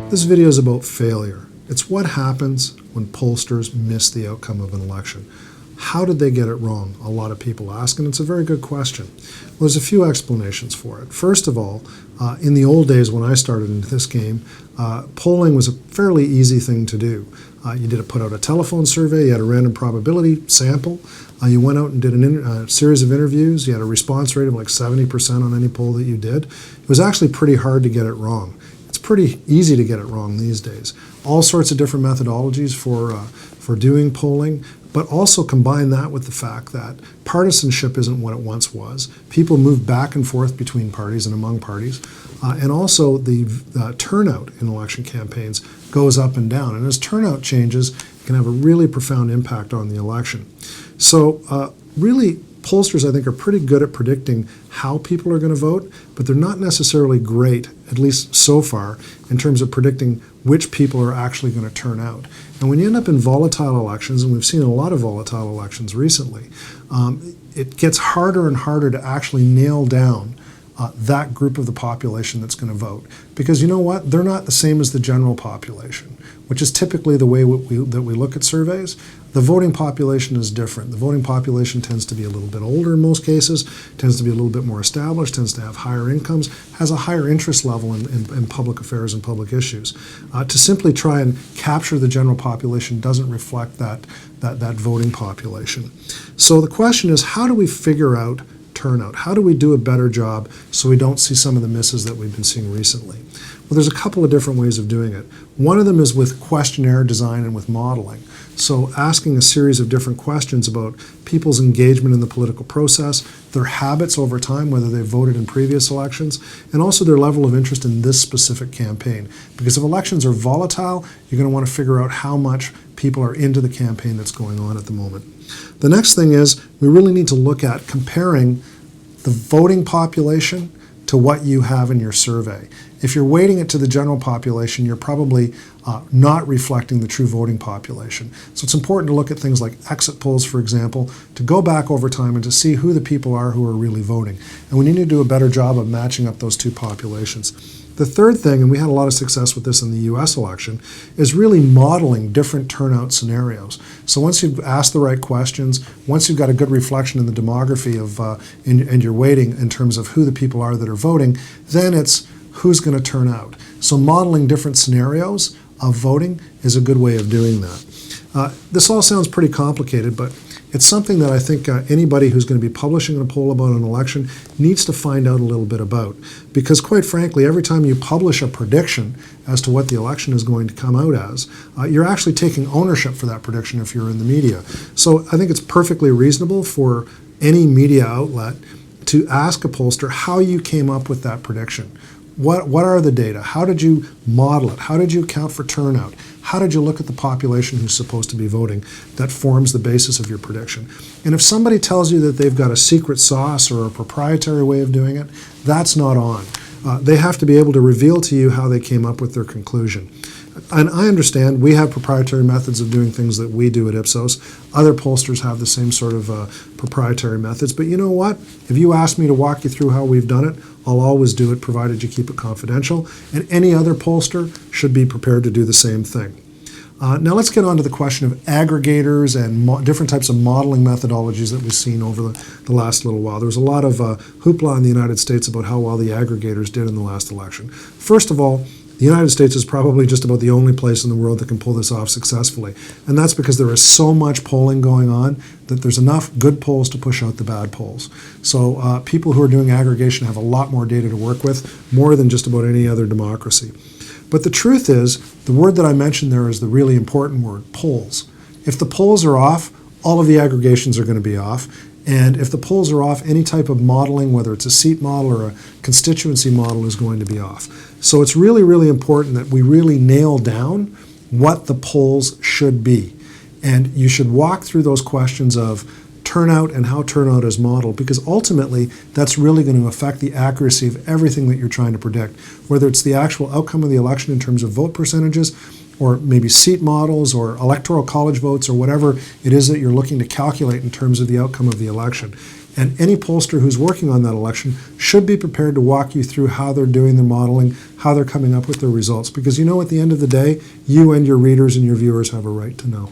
This video is about failure. It's what happens when pollsters miss the outcome of an election. How did they get it wrong? A lot of people ask, and it's a very good question. Well, there's a few explanations for it. First of all, in the old days when I started into this game, polling was a fairly easy thing to do. You did put out a telephone survey, you had a random probability sample, you went out and did a series of interviews, you had a response rate of like 70% on any poll that you did. It was actually pretty hard to get it wrong. It's pretty easy to get it wrong these days. All sorts of different methodologies for doing polling, but also combine that with the fact that partisanship isn't what it once was. People move back and forth between parties and among parties, and also the turnout in election campaigns goes up and down. And as turnout changes, it can have a really profound impact on the election. So really, pollsters, I think, are pretty good at predicting how people are going to vote, but they're not necessarily great, at least so far, in terms of predicting which people are actually going to turn out. And when you end up in volatile elections, and we've seen a lot of volatile elections recently, it gets harder and harder to actually nail down that group of the population that's going to vote. Because you know what? They're not the same as the general population, which is typically the way that we look at surveys. The voting population is different. The voting population tends to be a little bit older in most cases, tends to be a little bit more established, tends to have higher incomes, has a higher interest level in public affairs and public issues. To simply try and capture the general population doesn't reflect that voting population. So the question is, how do we figure out turnout? How do we do a better job so we don't see some of the misses that we've been seeing recently? Well, there's a couple of different ways of doing it. One of them is with questionnaire design and with modeling. So asking a series of different questions about people's engagement in the political process, their habits over time, whether they voted in previous elections, and also their level of interest in this specific campaign. Because if elections are volatile, you're going to want to figure out how much people are into the campaign that's going on at the moment. The next thing is we really need to look at comparing the voting population to what you have in your survey. If you're weighting it to the general population, you're probably not reflecting the true voting population. So it's important to look at things like exit polls, for example, to go back over time and to see who the people are who are really voting. And we need to do a better job of matching up those two populations. The third thing, and we had a lot of success with this in the US election, is really modeling different turnout scenarios. So once you've asked the right questions, once you've got a good reflection in the demography of and your weighting in terms of who the people are that are voting, then it's who's going to turn out. So modeling different scenarios of voting is a good way of doing that. This all sounds pretty complicated, but it's something that I think anybody who's going to be publishing a poll about an election needs to find out a little bit about. Because quite frankly, every time you publish a prediction as to what the election is going to come out as, you're actually taking ownership for that prediction if you're in the media. So I think it's perfectly reasonable for any media outlet to ask a pollster how you came up with that prediction. What are the data? How did you model it? How did you account for turnout? How did you look at the population who's supposed to be voting that forms the basis of your prediction? And if somebody tells you that they've got a secret sauce or a proprietary way of doing it, that's not on. They have to be able to reveal to you how they came up with their conclusion. And I understand we have proprietary methods of doing things that we do at Ipsos. Other pollsters have the same sort of proprietary methods. But you know what? If you ask me to walk you through how we've done it, I'll always do it, provided you keep it confidential. And any other pollster should be prepared to do the same thing. Now let's get on to the question of aggregators and different types of modeling methodologies that we've seen over the last little while. There was a lot of hoopla in the United States about how well the aggregators did in the last election. First of all, the United States is probably just about the only place in the world that can pull this off successfully. And that's because there is so much polling going on that there's enough good polls to push out the bad polls. So people who are doing aggregation have a lot more data to work with, more than just about any other democracy. But the truth is, the word that I mentioned there is the really important word, polls. If the polls are off, all of the aggregations are going to be off. And if the polls are off, any type of modeling, whether it's a seat model or a constituency model, is going to be off. So it's really, really important that we really nail down what the polls should be. And you should walk through those questions of turnout and how turnout is modeled, because ultimately that's really going to affect the accuracy of everything that you're trying to predict, whether it's the actual outcome of the election in terms of vote percentages, or maybe seat models or electoral college votes or whatever it is that you're looking to calculate in terms of the outcome of the election. And any pollster who's working on that election should be prepared to walk you through how they're doing their modeling, how they're coming up with their results, because you know at the end of the day, you and your readers and your viewers have a right to know.